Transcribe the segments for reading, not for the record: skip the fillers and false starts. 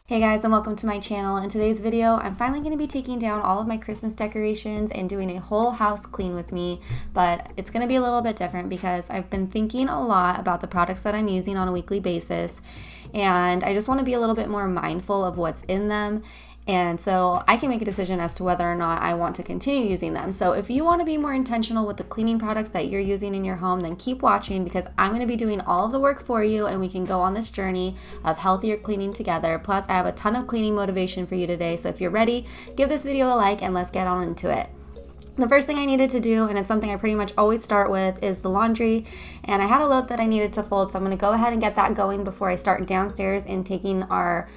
Hey guys, and welcome to my channel. In today's video, I'm finally going to be taking down all of my Christmas decorations and doing a whole house clean with me, but it's going to be a little bit different because I've been thinking a lot about the products that I'm using on a weekly basis, and I just want to be a little bit more mindful of what's in them. And so I can make a decision as to whether or not I want to continue using them. So if you want to be more intentional with the cleaning products that you're using in your home, then keep watching because I'm going to be doing all of the work for you and we can go on this journey of healthier cleaning together. Plus, I have a ton of cleaning motivation for you today. So if you're ready, give this video a like and let's get on into it. The first thing I needed to do, and it's something I pretty much always start with, is the laundry. And I had a load that I needed to fold, so I'm going to go ahead and get that going before I start downstairs and taking our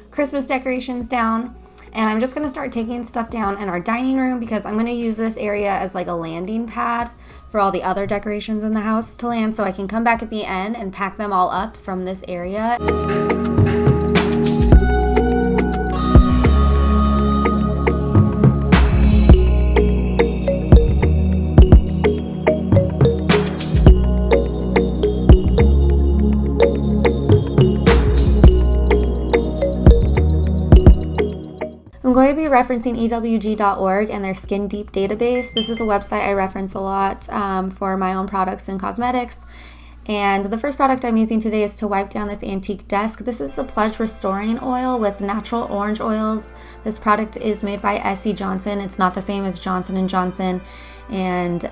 Christmas decorations down. And I'm just going to start taking stuff down in our dining room because I'm going to use this area as like a landing pad for all the other decorations in the house to land, so I can come back at the end and pack them all up from this area. I'm going to be referencing ewg.org and their Skin Deep database. This is a website I reference a lot for my own products and cosmetics. And the first product I'm using today is to wipe down this antique desk. This is the Pledge Restoring Oil with natural orange oils. This product is made by SC Johnson. It's not the same as Johnson & Johnson. And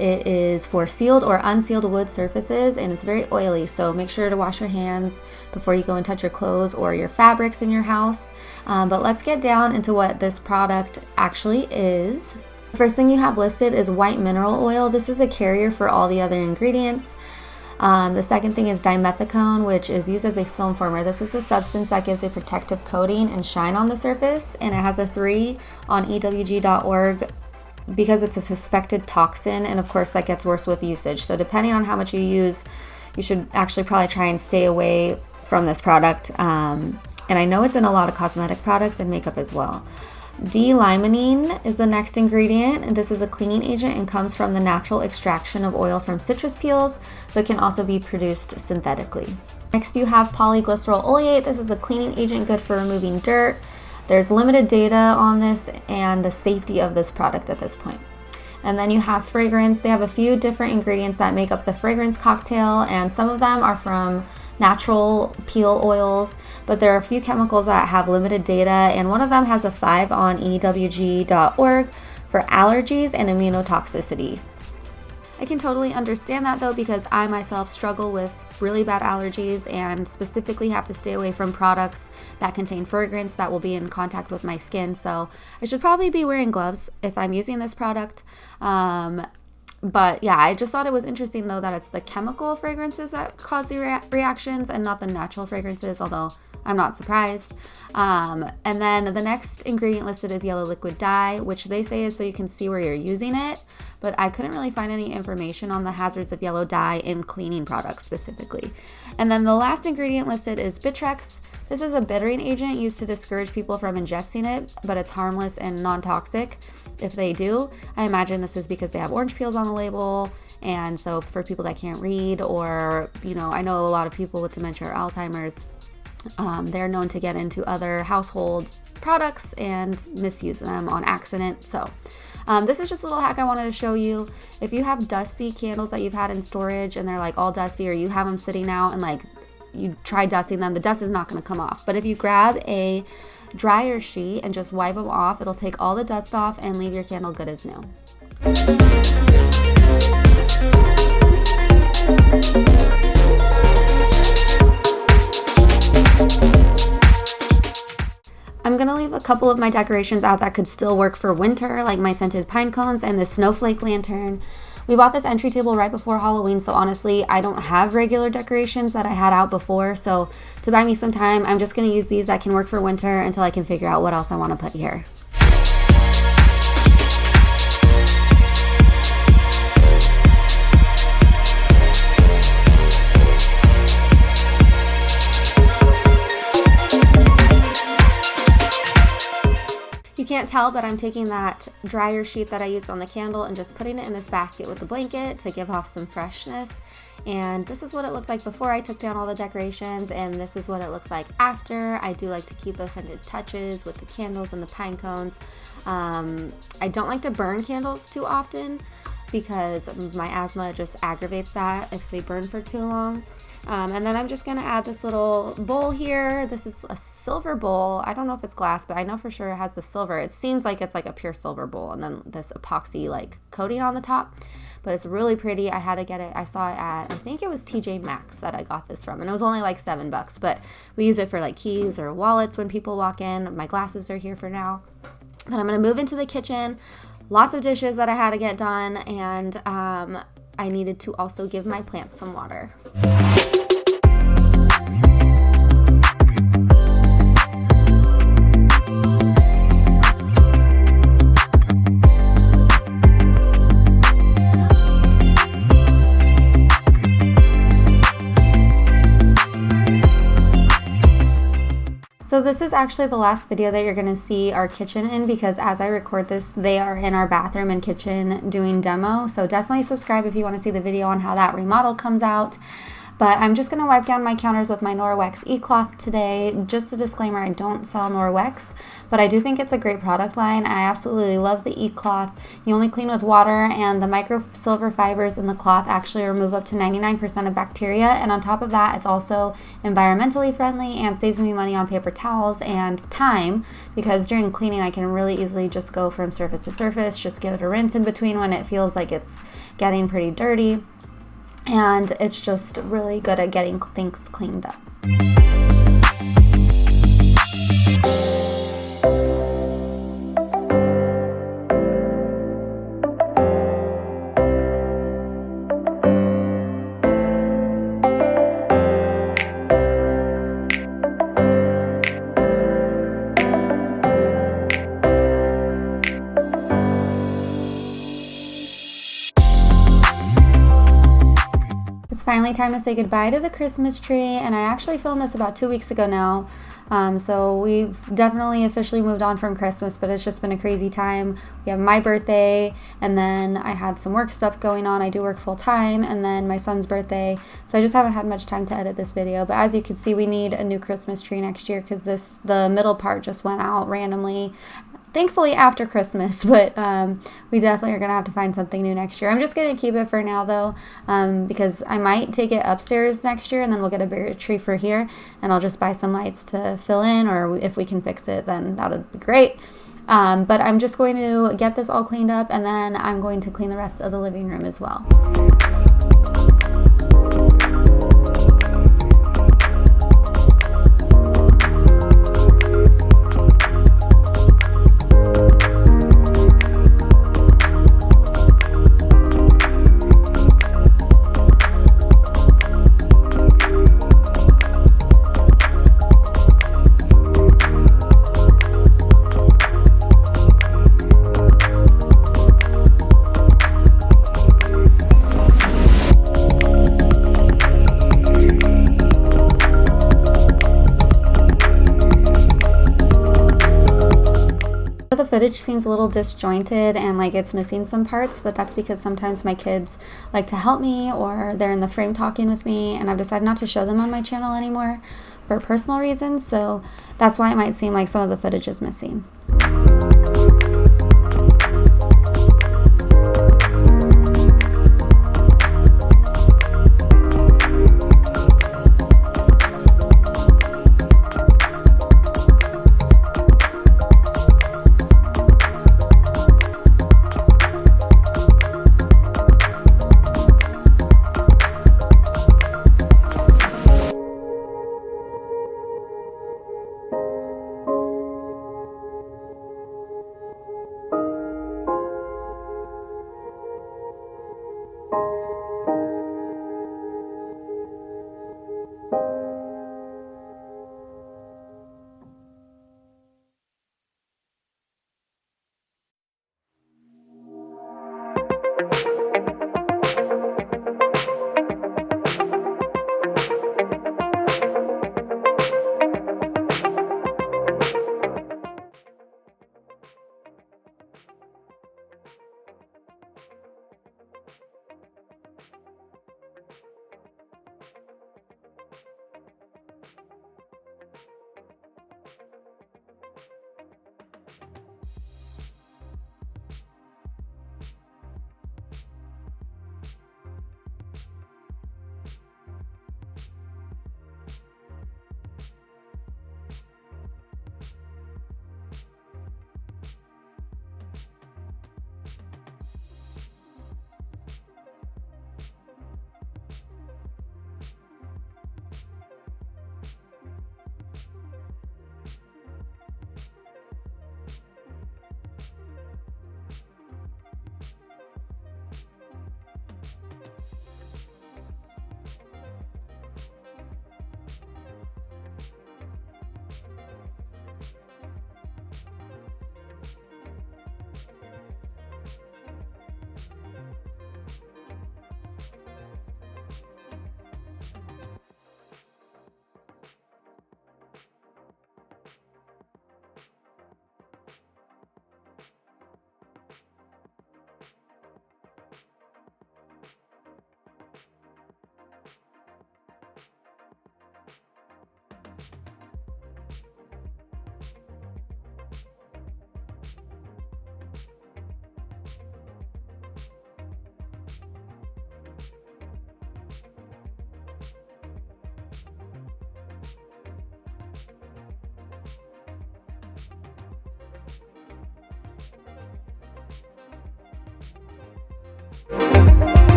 it is for sealed or unsealed wood surfaces, and it's very oily, so make sure to wash your hands before you go and touch your clothes or your fabrics in your house. But let's get down into what this product actually is. The first thing you have listed is white mineral oil. This is a carrier for all the other ingredients. The second thing is dimethicone, which is used as a film former. This is a substance that gives a protective coating and shine on the surface, and it has a 3 on ewg.org because it's a suspected toxin, and of course that gets worse with usage. So depending on how much you use, you should actually probably try and stay away from this product. And I know it's in a lot of cosmetic products and makeup as well. D-limonene is the next ingredient, and this is a cleaning agent and comes from the natural extraction of oil from citrus peels, but can also be produced synthetically. Next you have polyglycerol oleate. This is a cleaning agent good for removing dirt. There's limited data on this and the safety of this product at this point. And then you have fragrance. They have a few different ingredients that make up the fragrance cocktail, and some of them are from natural peel oils, but there are a few chemicals that have limited data, and one of them has a 5 on ewg.org for allergies and immunotoxicity. I can totally understand that though, because I myself struggle with really bad allergies and specifically have to stay away from products that contain fragrance that will be in contact with my skin. So I should probably be wearing gloves if I'm using this product. But yeah, I just thought it was interesting though that it's the chemical fragrances that cause the reactions and not the natural fragrances, although I'm not surprised. And then the next ingredient listed is yellow liquid dye, which they say is so you can see where you're using it, but I couldn't really find any information on the hazards of yellow dye in cleaning products specifically. And then the last ingredient listed is Bitrex. This is a bittering agent used to discourage people from ingesting it, but it's harmless and non-toxic if they do. I imagine this is because they have orange peels on the label And so for people that can't read, or, I know a lot of people with dementia or Alzheimer's, they're known to get into other household products and misuse them on accident. So this is just a little hack I wanted to show you. If you have dusty candles that you've had in storage and they're like all dusty, or you have them sitting out and like you try dusting them, the dust is not going to come off. But if you grab a dryer sheet and just wipe them off, it'll take all the dust off and leave your candle good as new. I'm going to leave a couple of my decorations out that could still work for winter, like my scented pine cones and this snowflake lantern. We bought this entry table right before Halloween, so honestly, I don't have regular decorations that I had out before. So to buy me some time, I'm just going to use these that can work for winter until I can figure out what else I want to put here. You can't tell, but I'm taking that dryer sheet that I used on the candle and just putting it in this basket with the blanket to give off some freshness. And this is what it looked like before I took down all the decorations, and this is what it looks like after. I do like to keep those scented touches with the candles and the pine cones. I don't like to burn candles too often because my asthma just aggravates that if they burn for too long. And then I'm just going to add this little bowl here. This is a silver bowl. I don't know if it's glass, but I know for sure it has the silver. It seems like it's like a pure silver bowl, and then this epoxy like coating on the top. But it's really pretty. I had to get it. I saw it at, I think it was TJ Maxx that I got this from, and it was only like $7. But we use it for like keys or wallets when people walk in. My glasses are here for now. But I'm going to move into the kitchen. Lots of dishes that I had to get done, and I needed to also give my plants some water. So this is actually the last video that you're going to see our kitchen in, because as I record this, they are in our bathroom and kitchen doing demo. So definitely subscribe if you want to see the video on how that remodel comes out. But I'm just going to wipe down my counters with my Norwex e-cloth today. Just a disclaimer, I don't sell Norwex, but I do think it's a great product line. I absolutely love the e-cloth. You only clean with water, and the micro silver fibers in the cloth actually remove up to 99% of bacteria. And on top of that, it's also environmentally friendly and saves me money on paper towels and time, because during cleaning I can really easily just go from surface to surface, just give it a rinse in between when it feels like it's getting pretty dirty. And it's just really good at getting things cleaned up. Finally time to say goodbye to the Christmas tree, and I actually filmed this about 2 weeks ago now, so we've definitely officially moved on from Christmas, but it's just been a crazy time. We have my birthday, and then I had some work stuff going on. I do work full time, and then my son's birthday, so I just haven't had much time to edit this video. But as you can see, we need a new Christmas tree next year because the middle part just went out randomly, thankfully after Christmas, but we definitely are going to have to find something new next year. I'm just going to keep it for now though, because I might take it upstairs next year, and then we'll get a bigger tree for here, and I'll just buy some lights to fill in, or if we can fix it, then that would be great. But I'm just going to get this all cleaned up, and then I'm going to clean the rest of the living room as well. footage seems a little disjointed and like it's missing some parts, but that's because sometimes my kids like to help me or they're in the frame talking with me, and I've decided not to show them on my channel anymore for personal reasons, so that's why it might seem like some of the footage is missing.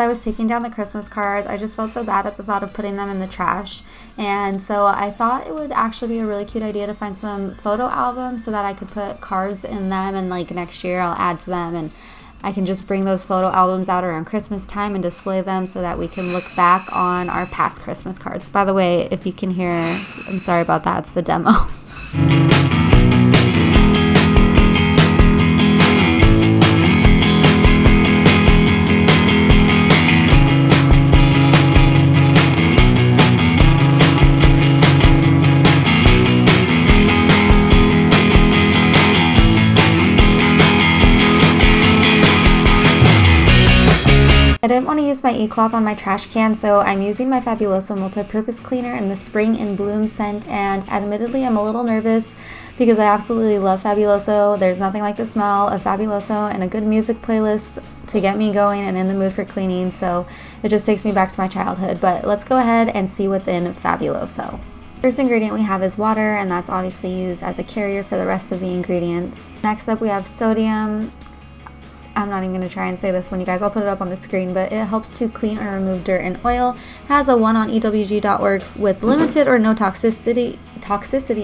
I was taking down the Christmas cards, I just felt so bad at the thought of putting them in the trash. And so I thought it would actually be a really cute idea to find some photo albums so that I could put cards in them, and like next year I'll add to them, and I can just bring those photo albums out around Christmas time and display them so that we can look back on our past Christmas cards. By the way, if you can hear, I'm sorry about that, it's the demo. I didn't want to use my e-cloth on my trash can, so I'm using my Fabuloso multi-purpose cleaner in the Spring in Bloom scent, and admittedly I'm a little nervous because I absolutely love Fabuloso. There's nothing like the smell of Fabuloso and a good music playlist to get me going and in the mood for cleaning, so it just takes me back to my childhood. But let's go ahead and see what's in Fabuloso. First ingredient we have is water, and that's obviously used as a carrier for the rest of the ingredients. Next up we have sodium. I'm not even going to try and say this one, you guys. I'll put it up on the screen, but it helps to clean or remove dirt and oil. It has a 1 on EWG.org with limited or no toxicity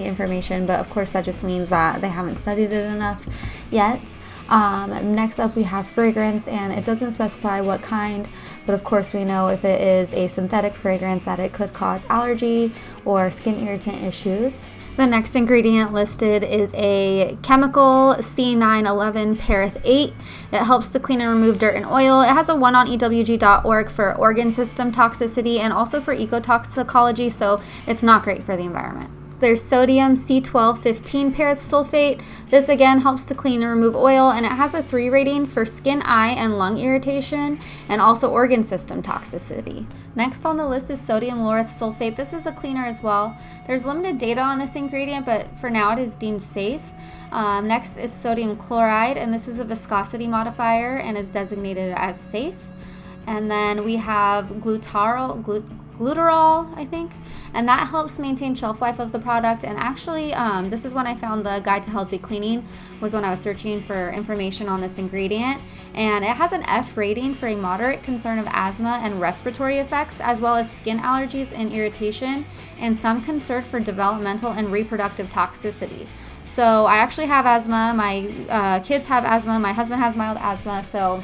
information, but of course that just means that they haven't studied it enough yet. Next up we have fragrance, and it doesn't specify what kind, but of course we know if it is a synthetic fragrance that it could cause allergy or skin irritant issues. The next ingredient listed is a chemical C911 Parath 8. It helps to clean and remove dirt and oil. It has a 1 on EWG.org for organ system toxicity and also for ecotoxicology, so it's not great for the environment. There's sodium C1215 Parath sulfate. This again helps to clean and remove oil, and it has a 3 rating for skin, eye, and lung irritation, and also organ system toxicity. Next on the list is sodium lauryl sulfate. This is a cleaner as well. There's limited data on this ingredient, but for now it is deemed safe. Next is sodium chloride, and this is a viscosity modifier and is designated as safe. And then we have glutarol, I think, and that helps maintain shelf life of the product. And actually, this is when I found the guide to healthy cleaning, was when I was searching for information on this ingredient, and it has an F rating for a moderate concern of asthma and respiratory effects, as well as skin allergies and irritation, and some concern for developmental and reproductive toxicity. So I actually have asthma, my kids have asthma, my husband has mild asthma, so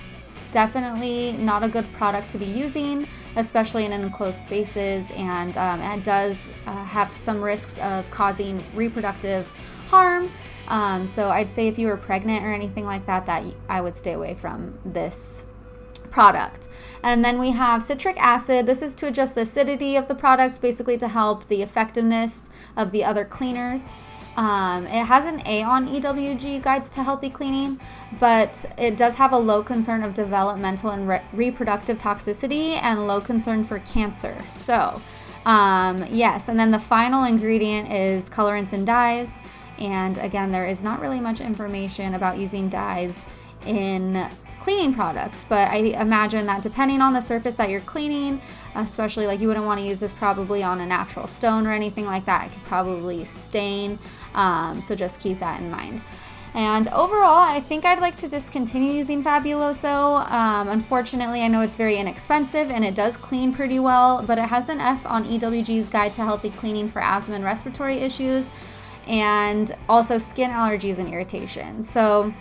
definitely not a good product to be using, especially in enclosed spaces, and it does have some risks of causing reproductive harm. So I'd say if you were pregnant or anything like that, I would stay away from this product. And then we have citric acid. This is to adjust the acidity of the product, basically to help the effectiveness of the other cleaners. It has an A on EWG Guides to Healthy Cleaning, but it does have a low concern of developmental and reproductive toxicity and low concern for cancer. So, yes. And then the final ingredient is colorants and dyes. And again, there is not really much information about using dyes in cleaning products, but I imagine that depending on the surface that you're cleaning, especially like you wouldn't want to use this probably on a natural stone or anything like that, it could probably stain, so just keep that in mind. And overall, I think I'd like to discontinue using Fabuloso. Unfortunately, I know it's very inexpensive and it does clean pretty well, but it has an F on EWG's Guide to Healthy Cleaning for asthma and respiratory issues, and also skin allergies and irritation. So,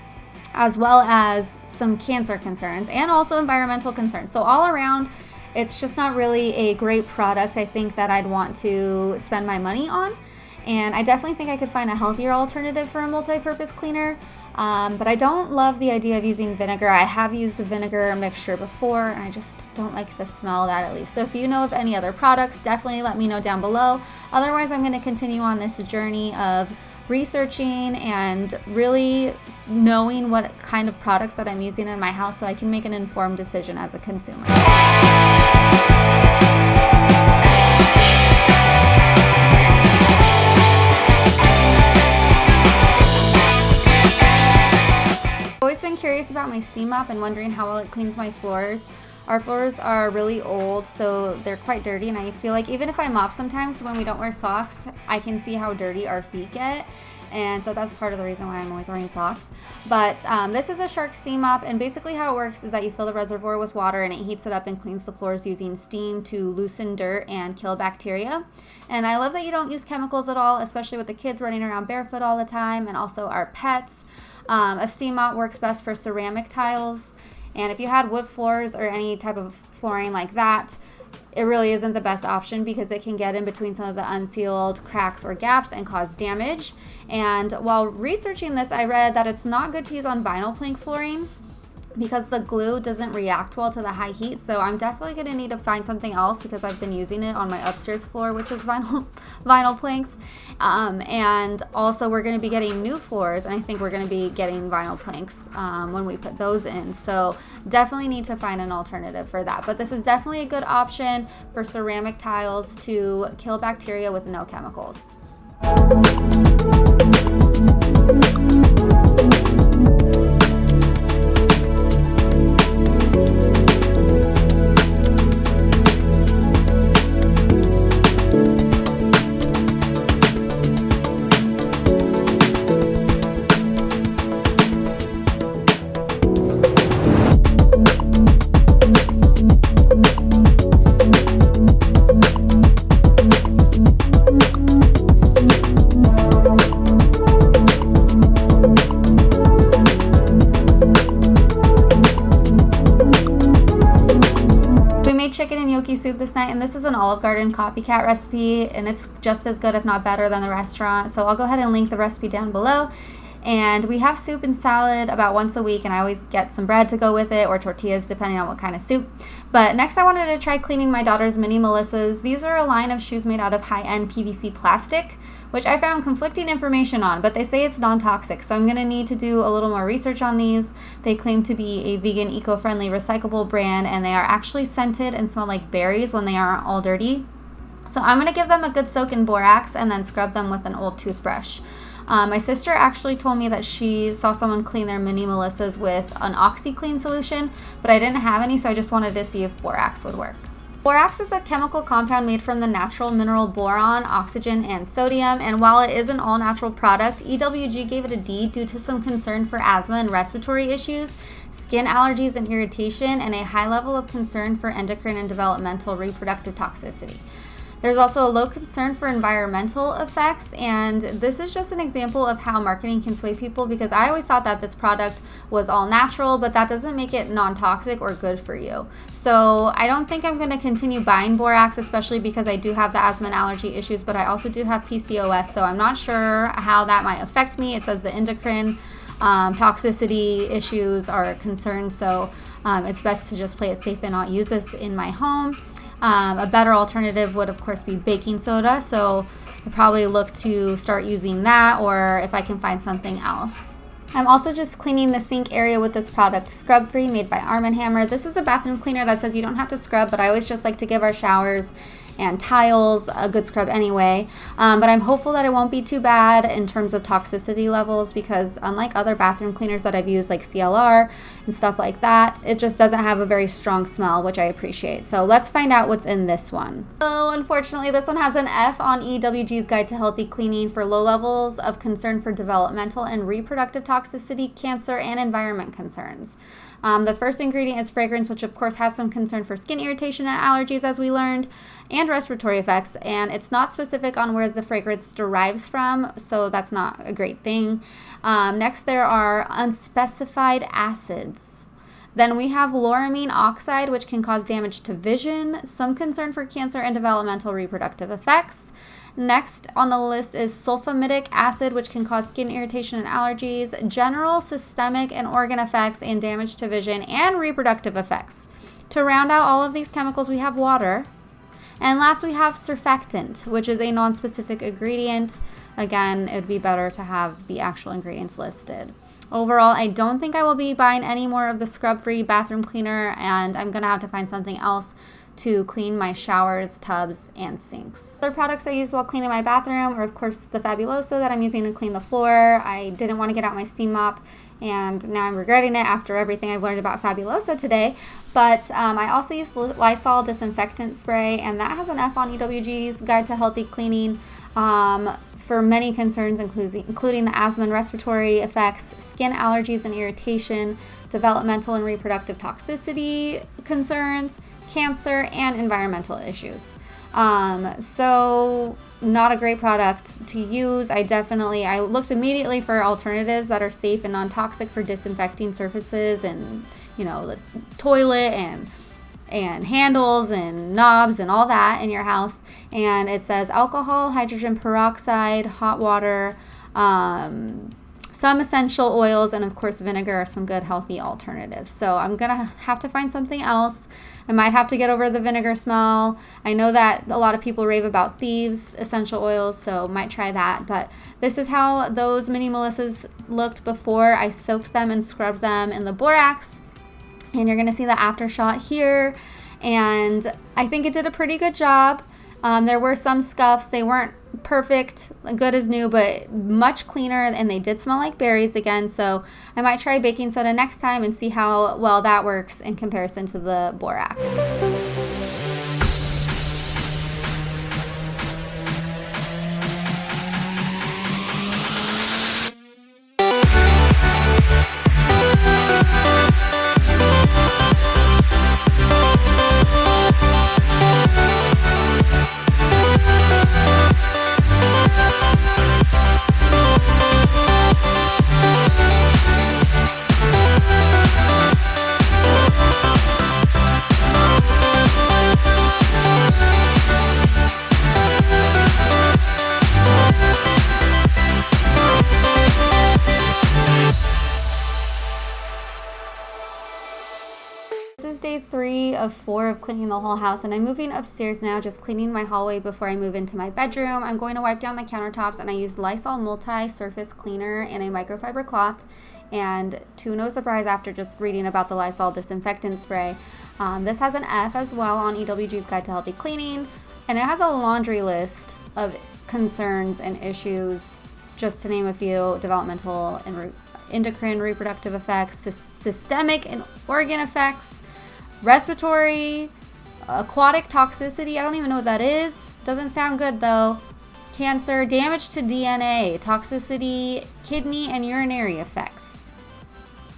as well as some cancer concerns and also environmental concerns. So all around, it's just not really a great product, I think, that I'd want to spend my money on. And I definitely think I could find a healthier alternative for a multi-purpose cleaner. But I don't love the idea of using vinegar. I have used a vinegar mixture before, and I just don't like the smell that it leaves. So if you know of any other products, definitely let me know down below. Otherwise, I'm going to continue on this journey of researching and really knowing what kind of products that I'm using in my house so I can make an informed decision as a consumer. I've always been curious about my steam mop and wondering how well it cleans my floors. Our floors are really old, so they're quite dirty, and I feel like even if I mop sometimes when we don't wear socks, I can see how dirty our feet get. And so that's part of the reason why I'm always wearing socks. But this is a Shark steam mop, and basically how it works is that you fill the reservoir with water and it heats it up and cleans the floors using steam to loosen dirt and kill bacteria. And I love that you don't use chemicals at all, especially with the kids running around barefoot all the time and also our pets. A steam mop works best for ceramic tiles, and if you had wood floors or any type of flooring like that, it really isn't the best option because it can get in between some of the unsealed cracks or gaps and cause damage. And while researching this, I read that it's not good to use on vinyl plank flooring because the glue doesn't react well to the high heat. So I'm definitely going to need to find something else because I've been using it on my upstairs floor, which is vinyl planks. And also we're going to be getting new floors, and I think we're going to be getting vinyl planks when we put those in. So definitely need to find an alternative for that. But this is definitely a good option for ceramic tiles to kill bacteria with no chemicals. Chicken and gnocchi soup this night, and this is an Olive Garden copycat recipe, and it's just as good if not better than the restaurant, so I'll go ahead and link the recipe down below. And we have soup and salad about once a week, and I always get some bread to go with it or tortillas depending on what kind of soup. But next I wanted to try cleaning my daughter's mini Melissas. These are a line of shoes made out of high-end PVC plastic, which I found conflicting information on, but they say it's non-toxic, so I'm going to need to do a little more research on these. They claim to be a vegan, eco-friendly, recyclable brand, and they are actually scented and smell like berries when they aren't all dirty. So I'm going to give them a good soak in borax and then scrub them with an old toothbrush. My sister actually told me that she saw someone clean their mini Melissas with an OxyClean solution, but I didn't have any, so I just wanted to see if borax would work. Borax is a chemical compound made from the natural mineral boron, oxygen, and sodium, and while it is an all-natural product, EWG gave it a D due to some concern for asthma and respiratory issues, skin allergies and irritation, and a high level of concern for endocrine and developmental reproductive toxicity. There's also a low concern for environmental effects, and this is just an example of how marketing can sway people, because I always thought that this product was all natural, but that doesn't make it non-toxic or good for you. So I don't think I'm going to continue buying borax, especially because I do have the asthma and allergy issues, but I also do have PCOS, so I'm not sure how that might affect me. It says the endocrine toxicity issues are a concern, so it's best to just play it safe and not use this in my home. A better alternative would, of course, be baking soda, so I'll probably look to start using that, or if I can find something else. I'm also just cleaning the sink area with this product, Scrub Free, made by Arm & Hammer. This is a bathroom cleaner that says you don't have to scrub, but I always just like to give our showers and tiles a good scrub anyway. But I'm hopeful that it won't be too bad in terms of toxicity levels, because unlike other bathroom cleaners that I've used, like CLR and stuff like that, it just doesn't have a very strong smell, which I appreciate. So let's find out what's in this one. So unfortunately, this one has an F on EWG's Guide to Healthy Cleaning for low levels of concern for developmental and reproductive toxicity, cancer, and environment concerns. The first ingredient is fragrance, which of course has some concern for skin irritation and allergies, as we learned, and respiratory effects, and it's not specific on where the fragrance derives from, so that's not a great thing. Next, there are unspecified acids. Then we have lauramine oxide, which can cause damage to vision, some concern for cancer and developmental reproductive effects. Next on the list is sulfamidic acid, which can cause skin irritation and allergies, general systemic and organ effects, and damage to vision and reproductive effects. To round out all of these chemicals, we have water. And last, we have surfactant, which is a non-specific ingredient. Again, it would be better to have the actual ingredients listed. Overall, I don't think I will be buying any more of the Scrub Free bathroom cleaner, and I'm going to have to find something else to clean my showers, tubs, and sinks. Other products I use while cleaning my bathroom are, of course, the Fabuloso that I'm using to clean the floor. I didn't want to get out my steam mop, and now I'm regretting it after everything I've learned about Fabuloso today. But I also use Lysol disinfectant spray, and that has an F on EWG's Guide to Healthy Cleaning for many concerns, including the asthma and respiratory effects, skin allergies and irritation, developmental and reproductive toxicity concerns, cancer, and environmental issues. So not a great product to use. I looked immediately for alternatives that are safe and non-toxic for disinfecting surfaces and, the toilet and handles and knobs and all that in your house. And it says alcohol, hydrogen peroxide, hot water, some essential oils, and of course vinegar are some good healthy alternatives. So I'm gonna have to find something else. I might have to get over the vinegar smell. I know that a lot of people rave about Thieves essential oils, so might try that. But this is how those mini Melissas looked before I soaked them and scrubbed them in the borax. And you're gonna see the after shot here. And I think it did a pretty good job. There were some scuffs. They weren't perfect, good as new, but much cleaner, and they did smell like berries again. So I might try baking soda next time and see how well that works in comparison to the borax. This is day 3 of 4 of cleaning the whole house, and I'm moving upstairs now, just cleaning my hallway before I move into my bedroom. I'm going to wipe down the countertops, and I used Lysol multi-surface cleaner and a microfiber cloth. And to no surprise, after just reading about the Lysol disinfectant spray, this has an F as well on EWG's Guide to Healthy Cleaning, and it has a laundry list of concerns and issues, just to name a few: developmental and endocrine reproductive effects, systemic and organ effects, respiratory, aquatic toxicity, I don't even know what that is. Doesn't sound good though. Cancer, damage to DNA, toxicity, kidney and urinary effects,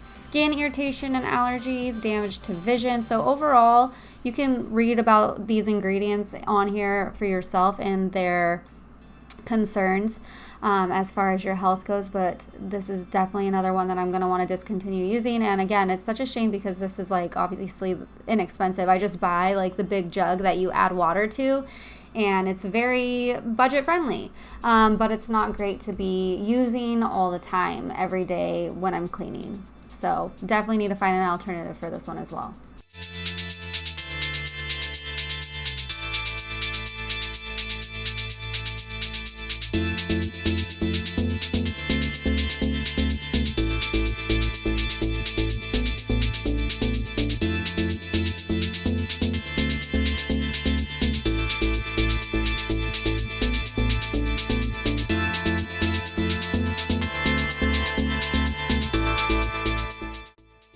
skin irritation and allergies, damage to vision. So overall, you can read about these ingredients on here for yourself and their concerns as far as your health goes, but this is definitely another one that I'm going to want to discontinue using. And again, it's such a shame because this is like obviously inexpensive. I just buy like the big jug that you add water to, and it's very budget friendly, but it's not great to be using all the time every day when I'm cleaning. So definitely need to find an alternative for this one as well.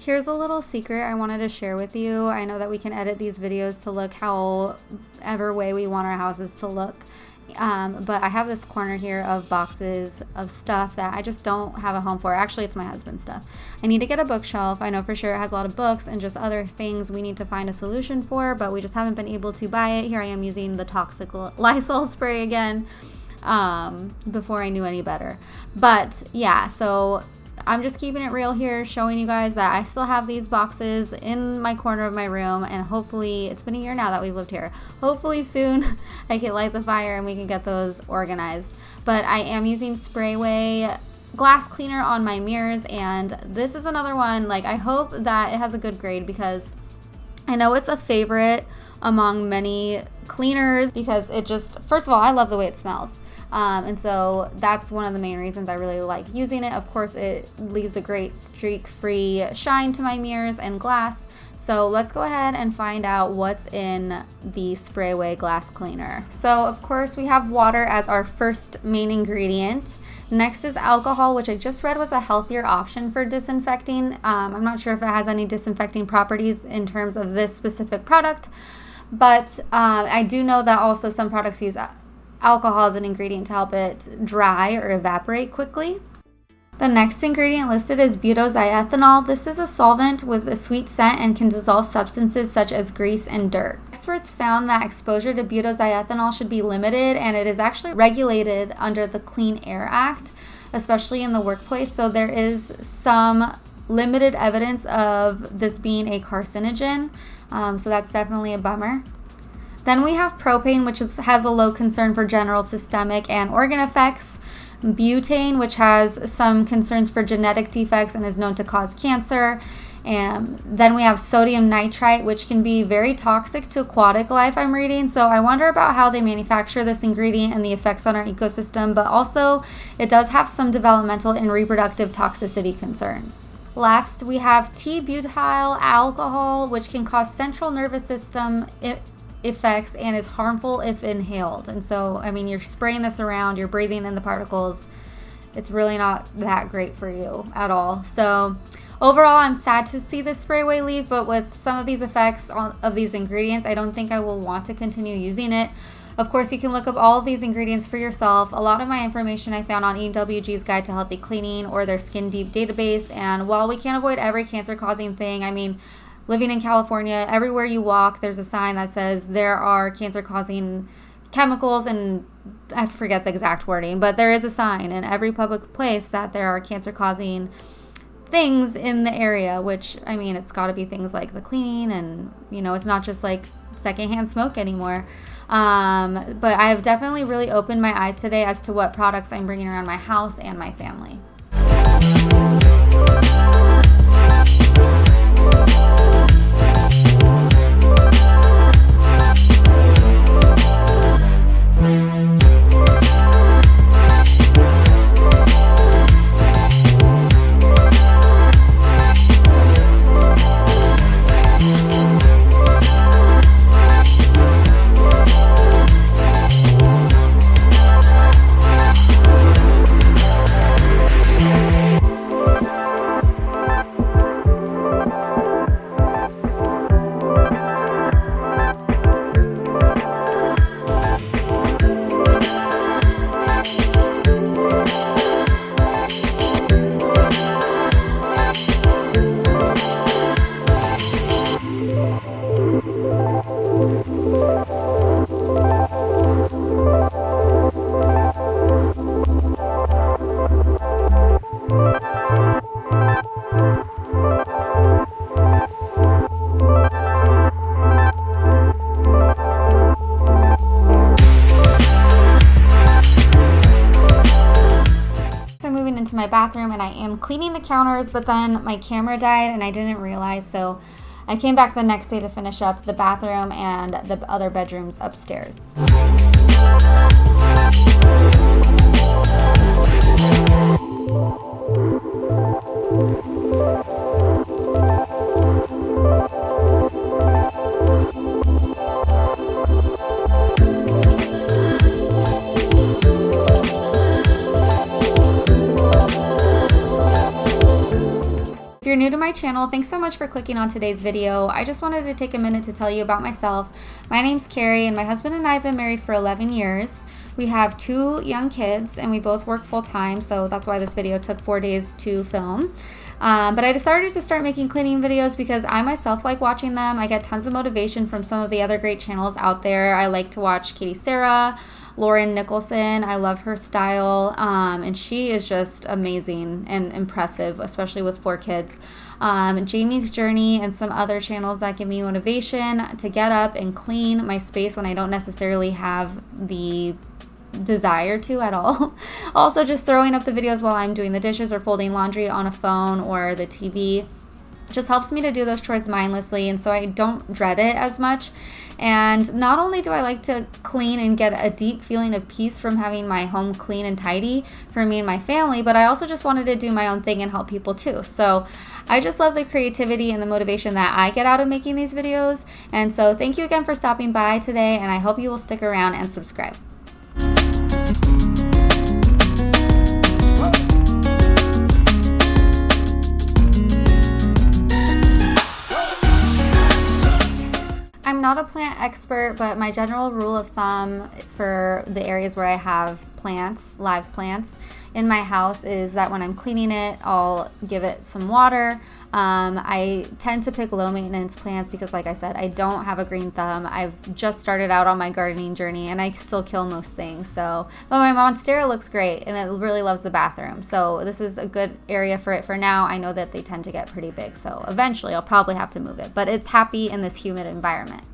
Here's a little secret I wanted to share with you. I know that we can edit these videos to look however way we want our houses to look. But I have this corner here of boxes of stuff that I just don't have a home for. Actually, it's my husband's stuff. I need to get a bookshelf. I know for sure it has a lot of books and just other things we need to find a solution for, but we just haven't been able to buy it. Here I am using the toxic Lysol spray again before I knew any better. But yeah, so I'm just keeping it real here, showing you guys that I still have these boxes in my corner of my room, and hopefully, it's been a year now that we've lived here. Hopefully soon I can light the fire and we can get those organized. But I am using Sprayway glass cleaner on my mirrors, and this is another one, like, I hope that it has a good grade because I know it's a favorite among many cleaners because it just, first of all, I love the way it smells. And so that's one of the main reasons I really like using it. Of course, it leaves a great streak-free shine to my mirrors and glass. So let's go ahead and find out what's in the Sprayway glass cleaner. So of course we have water as our first main ingredient. Next is alcohol, which I just read was a healthier option for disinfecting. I'm not sure if it has any disinfecting properties in terms of this specific product, but I do know that also some products use alcohol as an ingredient to help it dry or evaporate quickly. The next ingredient listed is butyl-ethanol. This is a solvent with a sweet scent and can dissolve substances such as grease and dirt. Experts found that exposure to butyl-ethanol should be limited, and it is actually regulated under the Clean Air Act, especially in the workplace. So there is some limited evidence of this being a carcinogen, so that's definitely a bummer. Then we have propane, which has a low concern for general systemic and organ effects. Butane, which has some concerns for genetic defects and is known to cause cancer. And then we have sodium nitrite, which can be very toxic to aquatic life, I'm reading. So I wonder about how they manufacture this ingredient and the effects on our ecosystem, but also it does have some developmental and reproductive toxicity concerns. Last, we have T-butyl alcohol, which can cause central nervous system effects and is harmful if inhaled. And so, I mean, you're spraying this around, you're breathing in the particles. It's really not that great for you at all. So overall, I'm sad to see this Sprayway leave, but with some of these effects of these ingredients, I don't think I will want to continue using it. Of course, you can look up all of these ingredients for yourself. A lot of my information I found on EWG's Guide to Healthy Cleaning or their Skin Deep database. And while we can't avoid every cancer-causing thing, I mean, living in California, everywhere you walk, there's a sign that says there are cancer-causing chemicals, and I forget the exact wording, but there is a sign in every public place that there are cancer-causing things in the area, which, I mean, it's got to be things like the cleaning and, you know, it's not just like secondhand smoke anymore. But I have definitely really opened my eyes today as to what products I'm bringing around my house and my family. Into my bathroom and I am cleaning the counters, but then my camera died and I didn't realize, so I came back the next day to finish up the bathroom and the other bedrooms upstairs. If you're new to my channel, thanks so much for clicking on today's video. I just wanted to take a minute to tell you about myself. My name's Carrie, and my husband and I have been married for 11 years. We have 2 young kids, and we both work full-time, so that's why this video took 4 days to film. But I decided to start making cleaning videos because I myself like watching them. I get tons of motivation from some of the other great channels out there. I like to watch Katie Sarah, Lauren Nicholson. I love her style, and she is just amazing and impressive, especially with 4 kids. Jamie's Journey and some other channels that give me motivation to get up and clean my space when I don't necessarily have the desire to at all. Also, just throwing up the videos while I'm doing the dishes or folding laundry on a phone or the TV. just helps me to do those chores mindlessly, and so I don't dread it as much. And not only do I like to clean and get a deep feeling of peace from having my home clean and tidy for me and my family, but I also just wanted to do my own thing and help people too. So I just love the creativity and the motivation that I get out of making these videos. And so thank you again for stopping by today, and I hope you will stick around and subscribe. I'm not a plant expert, but my general rule of thumb for the areas where I have plants, live plants in my house, is that when I'm cleaning it, I'll give it some water. I tend to pick low maintenance plants because, like I said, I don't have a green thumb. I've just started out on my gardening journey and I still kill most things. So, but my Monstera looks great and it really loves the bathroom. So this is a good area for it for now. I know that they tend to get pretty big, so eventually I'll probably have to move it, but it's happy in this humid environment.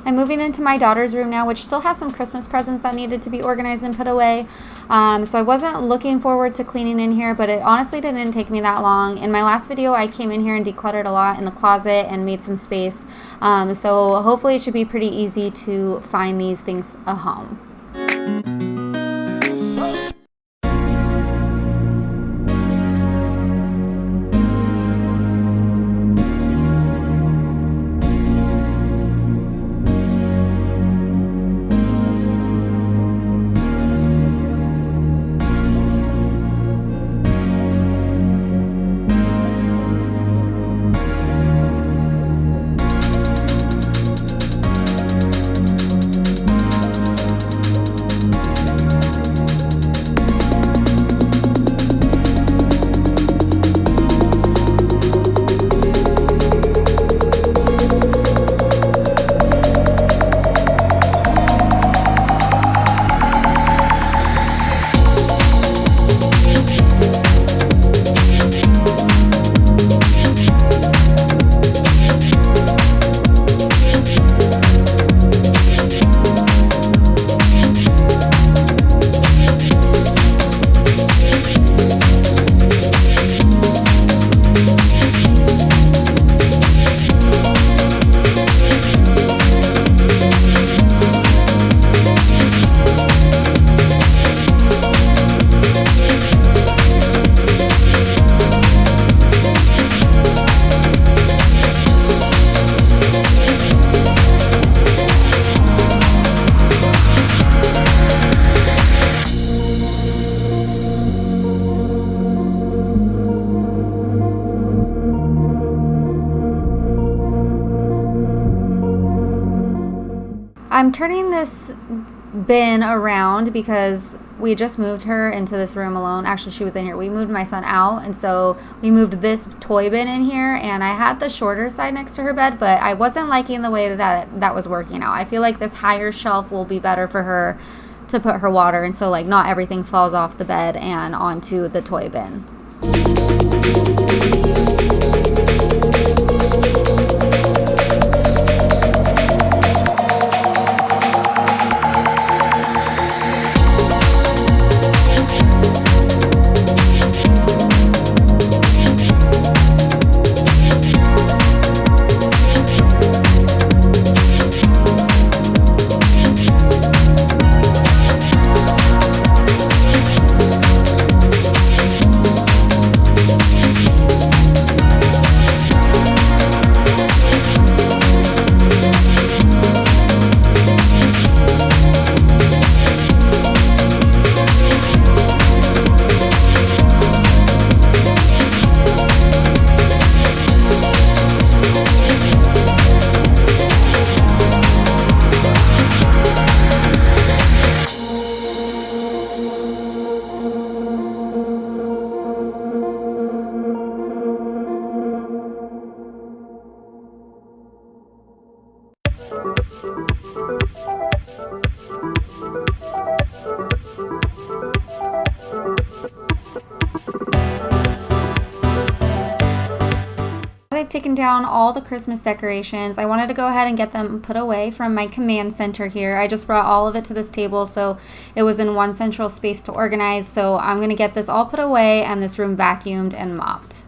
I'm moving into my daughter's room now, which still has some Christmas presents that needed to be organized and put away. So I wasn't looking forward to cleaning in here, but it honestly didn't take me that long. In my last video, I came in here and decluttered a lot in the closet and made some space. So hopefully it should be pretty easy to find these things a home. I'm turning this bin around because we just moved her into this room alone. Actually, she was in here. We moved my son out, and so we moved this toy bin in here, and I had the shorter side next to her bed, but I wasn't liking the way that was working out. I feel like this higher shelf will be better for her to put her water, and so like not everything falls off the bed and onto the toy bin. taken down all the Christmas decorations. I wanted to go ahead and get them put away from my command center here. I just brought all of it to this table so it was in one central space to organize. So I'm going to get this all put away and this room vacuumed and mopped.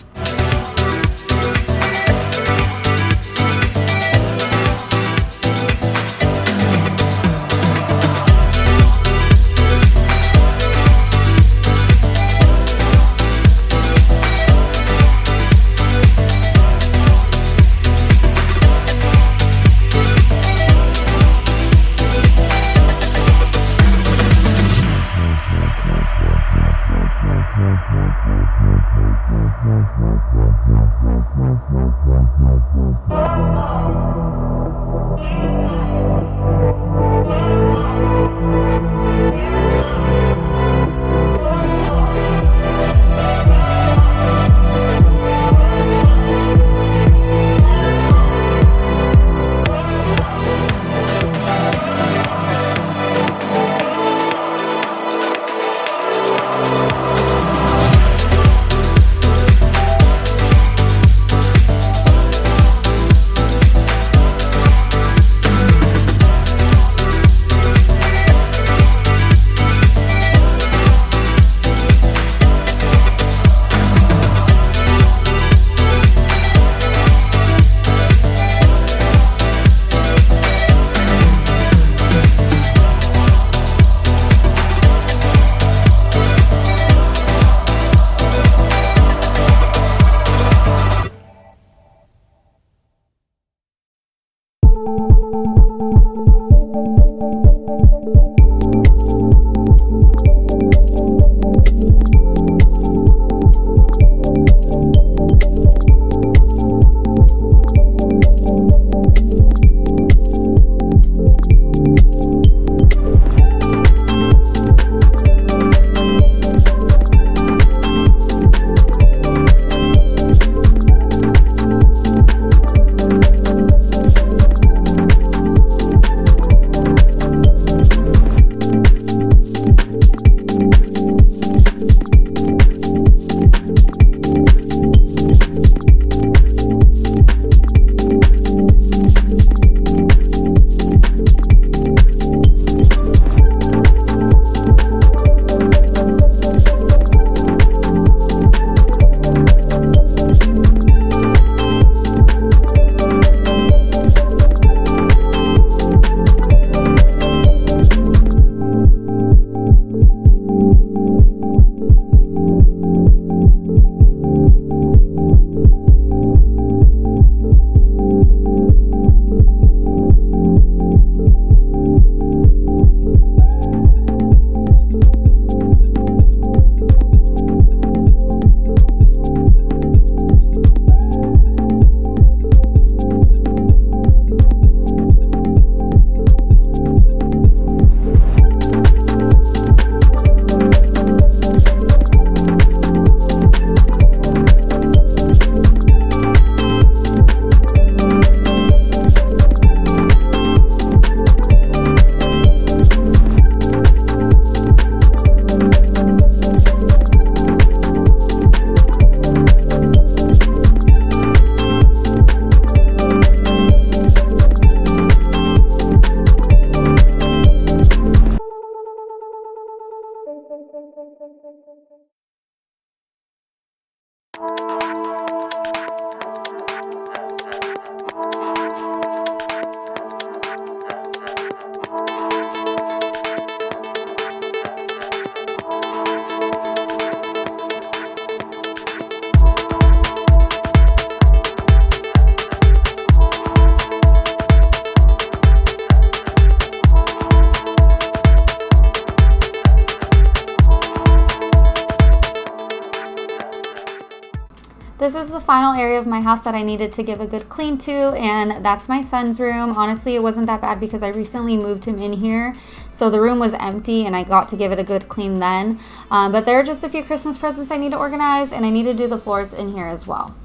This is the final area of my house that I needed to give a good clean to, and that's my son's room. Honestly, it wasn't that bad because I recently moved him in here, so the room was empty and I got to give it a good clean then. But there are just a few Christmas presents I need to organize, and I need to do the floors in here as well.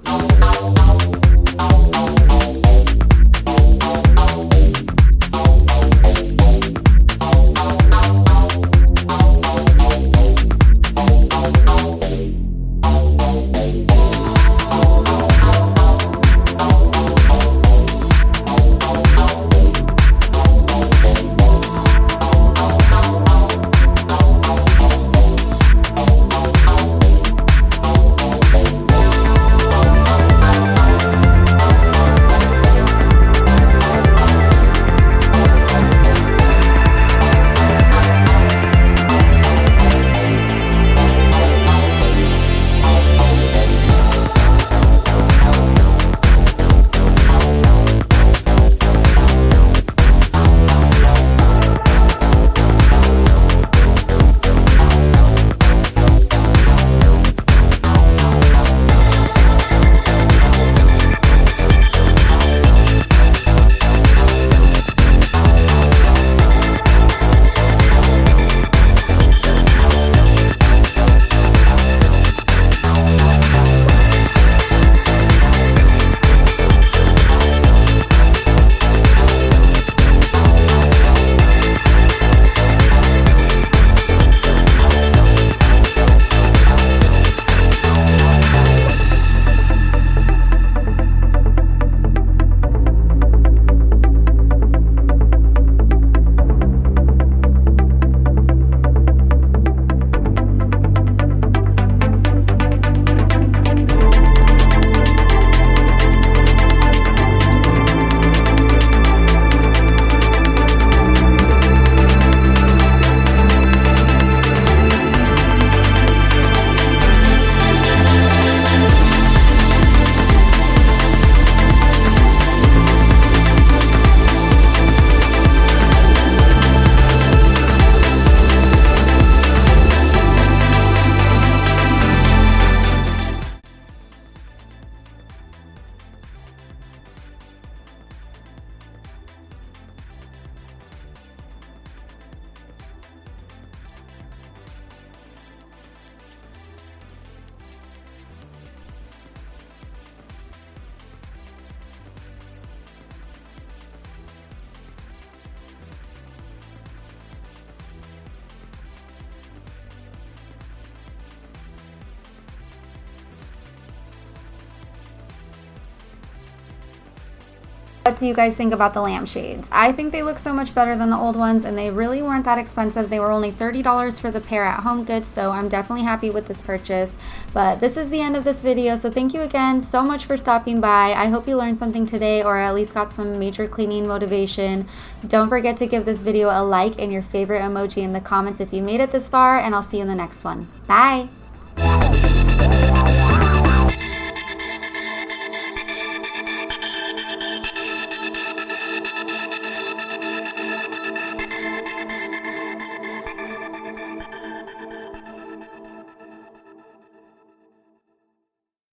What do you guys think about the lampshades? I think they look so much better than the old ones, and they really weren't that expensive. They were only $30 for the pair at HomeGoods, so I'm definitely happy with this purchase. But this is the end of this video, so thank you again so much for stopping by. I hope you learned something today, or at least got some major cleaning motivation. Don't forget to give this video a like and your favorite emoji in the comments if you made it this far, and I'll see you in the next one. Bye!